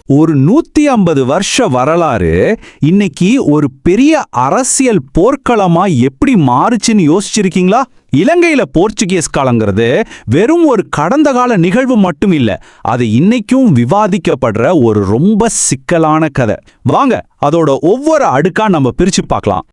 ஒரு 150 வருஷ வரலாறு இன்னைக்கு ஒரு பெரிய அரசியல் போர்க்களமா எப்படி மாறுச்சுன்னு யோசிச்சிருக்கீங்களா? இலங்கையில போர்ச்சுகீஸ் காலங்கிறது வெறும் ஒரு கடந்த கால நிகழ்வு மட்டும் இல்ல, அது இன்னைக்கும் விவாதிக்கப்படுற ஒரு ரொம்ப சிக்கலான கதை. வாங்க அதோட ஒவ்வொரு அடுக்கா நம்ம பிரிச்சு பார்க்கலாம்.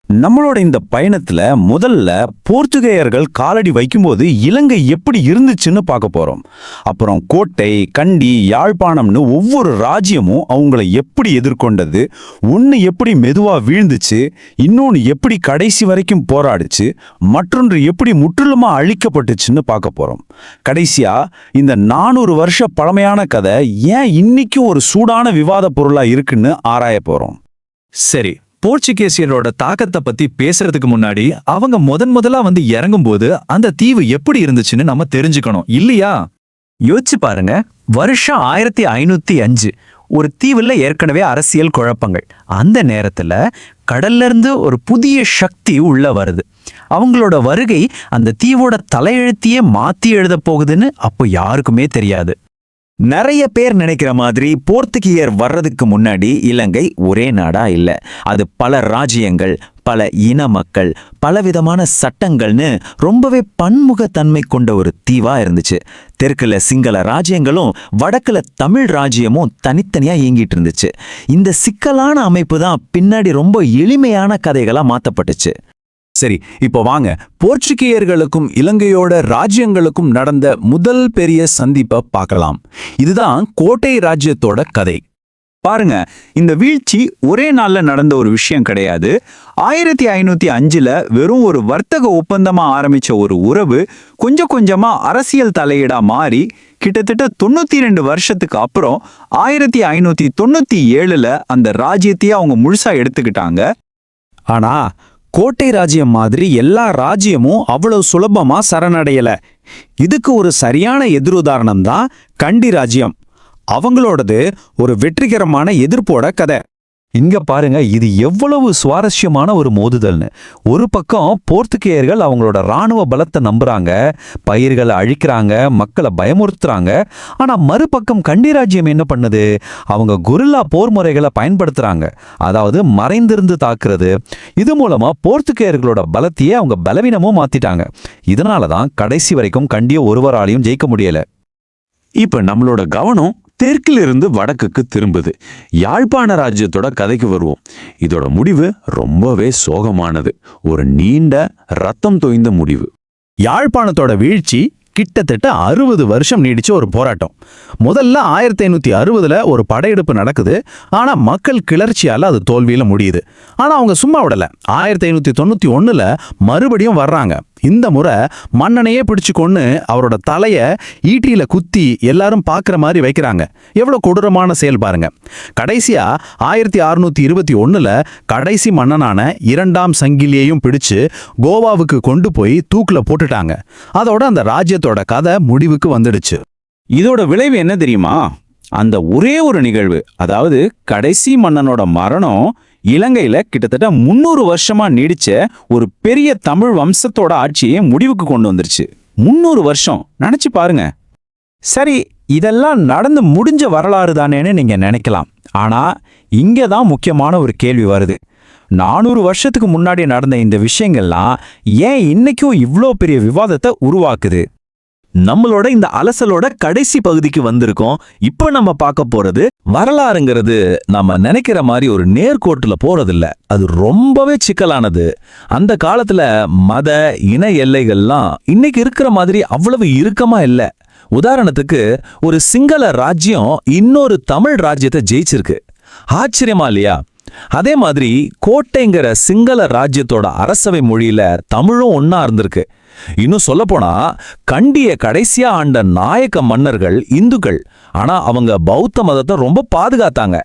நம்மளோட இந்த பயணத்துல முதல்ல போர்த்துகேயர்கள் காலடி வைக்கும்போது இலங்கை எப்படி இருந்துச்சுன்னு பார்க்க போறோம். அப்புறம் கோட்டை, கண்டி, யாழ்ப்பாணம்னு ஒவ்வொரு ராஜ்யமும் அவங்கள எப்படி எதிர்கொண்டது, ஒன்னு எப்படி மெதுவா வீழ்ந்துச்சு, இன்னொன்னு எப்படி கடைசி வரைக்கும் போராடுச்சு, மற்றொன்று எப்படி முற்றிலுமா அழிக்கப்பட்டுச்சுன்னு பார்க்க போறோம். கடைசியா இந்த 400 வருஷ பழமையான கதை ஏன் இன்னைக்கும் ஒரு சூடான விவாத பொருளா இருக்குன்னு ஆராய போறோம். சரி, போர்ச்சுகீசியரோட தாக்கத்தை பத்தி பேசுறதுக்கு முன்னாடி அவங்க முதலா வந்து இறங்கும்போது அந்த தீவு எப்படி இருந்துச்சுன்னு நம்ம தெரிஞ்சுக்கணும் இல்லையா? யோசிச்சு பாருங்க, வருஷம் 1505. ஒரு தீவுல ஏற்கனவே அரசியல் குழப்பங்கள். அந்த நேரத்துல கடல்ல இருந்து ஒரு புதிய சக்தி உள்ள வருது. அவங்களோட வருகை அந்த தீவோட தலையெழுத்தையே மாத்தி எழுத போகுதுன்னு அப்போ யாருக்குமே தெரியாது. நிறைய பேர் நினைக்கிற மாதிரி போர்த்துகீயர் வர்றதுக்கு முன்னாடி இலங்கை ஒரே நாடா இல்ல. அது பல ராஜ்யங்கள், பல இன மக்கள், பலவிதமான சட்டங்கள்னு ரொம்பவே பன்முகத்தன்மை கொண்ட ஒரு தீவா இருந்துச்சு. தெற்குல சிங்கள ராஜ்யங்களும் வடக்குல தமிழ் ராஜ்யமும் தனித்தனியா இயங்கிட்டு இருந்துச்சு. இந்த சிக்கலான அமைப்பு தான் பின்னாடி ரொம்ப எளிமையான கதைகளா மாத்தப்பட்டுச்சு. சரி, இப்போ வாங்க போர்ச்சுகீயர்களுக்கும் இலங்கையோட ராஜ்யங்களுக்கும் நடந்த முதல் பெரிய சந்திப்பை பார்க்கலாம். இதுதான் கோட்டை ராஜ்யத்தோட கதை. பாருங்க, இந்த வீழ்ச்சி ஒரே நாள்ல நடந்த ஒரு விஷயம் கிடையாது. 1505 வெறும் ஒரு வர்த்தக ஒப்பந்தமா ஆரம்பிச்ச ஒரு உறவு கொஞ்சம் கொஞ்சமா அரசியல் தலையீடா மாறி கிட்டத்தட்ட 92 வருஷத்துக்கு அப்புறம் 1597 அந்த ராஜ்யத்தையே அவங்க முழுசா எடுத்துக்கிட்டாங்க. ஆனா கோட்டை ராஜ்யம் மாதிரி எல்லா ராஜ்யமும் அவ்வளவு சுலபமா சரணடையல. இதுக்கு ஒரு சரியான எதிருதாரணம் தான் கண்டி ராஜ்யம். அவங்களோடது ஒரு வெற்றிகரமான எதிர்ப்போட கதை. இங்க பாருங்க, இது எவ்வளவு சுவாரஸ்யமான ஒரு மோதுதல்னு. ஒரு பக்கம் போர்த்துகேயர்கள் அவங்களோட ராணுவ பலத்தை நம்புறாங்க, பயிர்களை அழிக்கிறாங்க, மக்களை பயமுறுத்துறாங்க. ஆனா மறுபக்கம் கண்டி ராஜ்யம் என்ன பண்ணுது? அவங்க குரில்லா போர் முறைகளை பயன்படுத்துறாங்க, அதாவது மறைந்திருந்து தாக்குறது. இது மூலமா போர்த்துகேயர்களோட பலத்தையே அவங்க பலவீனமும் மாத்திட்டாங்க. இதனாலதான் கடைசி வரைக்கும் கண்டிய ஒருவராலையும் ஜெயிக்க முடியல. இப்ப நம்மளோட கவனம் தெற்கிலிருந்து வடக்குக்கு திரும்புது. யாழ்ப்பாண ராஜ்யத்தோட கதைக்கு வருவோம். இதோட முடிவு ரொம்பவே சோகமானது. ஒரு நீண்ட ரத்தம் தோய்ந்த முடிவு. யாழ்ப்பாணத்தோட வீழ்ச்சி கிட்டத்தட்ட 60 வருஷம் நீடிச்ச ஒரு போராட்டம். முதல்ல 1560 ஒரு படையெடுப்பு நடக்குது. ஆனா மக்கள் கிளர்ச்சியால அது தோல்வியில முடியுது. ஆனா அவங்க சும்மா விடல. 1591 மறுபடியும் வர்றாங்க. இந்த முறை மன்னனையே பிடிச்சு கொன்னு அவரோட தலைய ஈட்டியில குத்தி எல்லாரும் பார்க்குற மாதிரி வைக்கிறாங்க. எவ்வளவு கொடூரமான செயல் பாருங்க. கடைசியா 1621 கடைசி மன்னனான 2ஆம் சங்கிலியையும் பிடிச்சு கோவாவுக்கு கொண்டு போய் தூக்குல போட்டுட்டாங்க. அதோட அந்த ராஜ்யத்தோட கதை முடிவுக்கு வந்துடுச்சு. இதோட விளைவு என்ன தெரியுமா? அந்த ஒரே ஒரு நிகழ்வு, அதாவது கடைசி மன்னனோட மரணம், இலங்கையில கிட்டத்தட்ட 300 வருஷமா நீடிச்ச ஒரு பெரிய தமிழ் வம்சத்தோட ஆட்சியை முடிவுக்கு கொண்டு வந்துருச்சு. 300 வருஷம் நினைச்சு பாருங்க. சரி, இதெல்லாம் நடந்து முடிஞ்ச வரலாறு தானேன்னு நீங்க நினைக்கலாம். ஆனா இங்கதான் முக்கியமான ஒரு கேள்வி வருது. 400 வருஷத்துக்கு முன்னாடி நடந்த இந்த விஷயங்கள்லாம் ஏன் இன்னைக்கும் இவ்ளோ பெரிய விவாதத்தை உருவாக்குது? நம்மளோட இந்த அலசலோட கடைசி பகுதிக்கு வந்திருக்கோம். இப்போ நம்ம பார்க்க போறது, வரலாறுங்கிறது நம்ம நினைக்கிற மாதிரி ஒரு நேர்கோட்டுல போறதில்ல. அது ரொம்பவே சிக்கலானது. அந்த காலத்துல மத இன எல்லைகள்லாம் இன்னைக்கு இருக்கிற மாதிரி அவ்வளவு இறுக்கமா இல்ல. உதாரணத்துக்கு, ஒரு சிங்கள ராஜ்யம் இன்னொரு தமிழ் ராஜ்யத்தை ஜெயிச்சிருக்கு. ஆச்சரியமா இல்லையா? அதே மாதிரி கோட்டைங்கிற சிங்கள ராஜ்யத்தோட அரசவை மொழியில தமிழும் ஒன்னா இருந்திருக்கு. இன்னும் சொல்லப்போனா கண்டிய கடைசியா ஆண்ட நாயக்க மன்னர்கள் இந்துக்கள். ஆனா அவங்க பௌத்த மதத்தை ரொம்ப பாதுகாத்தாங்க.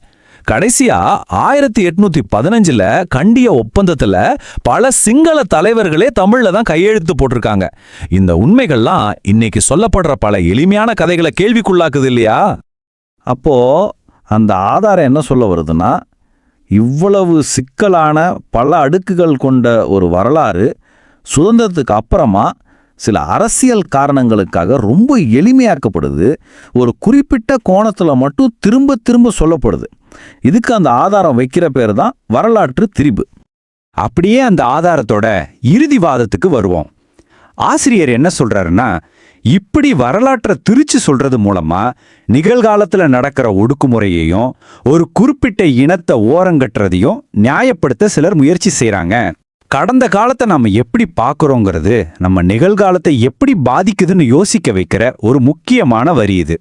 கடைசியா 1815 கண்டிய ஒப்பந்தத்துல பல சிங்கள தலைவர்களே தமிழ்ல தான் கையெழுத்து போட்டிருக்காங்க. இந்த உண்மைகள்லாம் இன்னைக்கு சொல்லப்படுற பல எளிமையான கதைகளை கேள்விக்குள்ளாக்குது இல்லையா? அப்போ அந்த ஆதாரம் என்ன சொல்ல வருதுன்னா, இவ்வளவு சிக்கலான பல அடுக்குகள் கொண்ட ஒரு வரலாறு சுதந்திரத்துக்கு அப்புறமா சில அரசியல் காரணங்களுக்காக ரொம்ப எளிமையாக்கப்படுது, ஒரு குறிப்பிட்ட கோணத்துல மட்டும் திரும்ப திரும்ப சொல்லப்படுது. இதுக்கு அந்த ஆதாரம் வைக்கிற பேர் தான் வரலாற்று திரிபு. அப்படியே அந்த ஆதாரத்தோட இறுதிவாதத்துக்கு வருவோம். ஆசிரியர் என்ன சொல்றாருன்னா, இப்படி வரலாற்றை திரிச்சு சொல்றது மூலமா நிகழ்காலத்துல நடக்கிற ஒடுக்குமுறையையும் ஒரு குறிப்பிட்ட இனத்தை ஓரங்கட்டுறதையும் நியாயப்படுத்த சிலர் முயற்சி செய்றாங்க. கடந்த காலத்தை நாம எப்படி பார்க்கறோங்கிறது நம்ம நிகழ்காலத்தை எப்படி பாதிக்குதுன்னு யோசிக்க வைக்கிற ஒரு முக்கியமான வரி இது.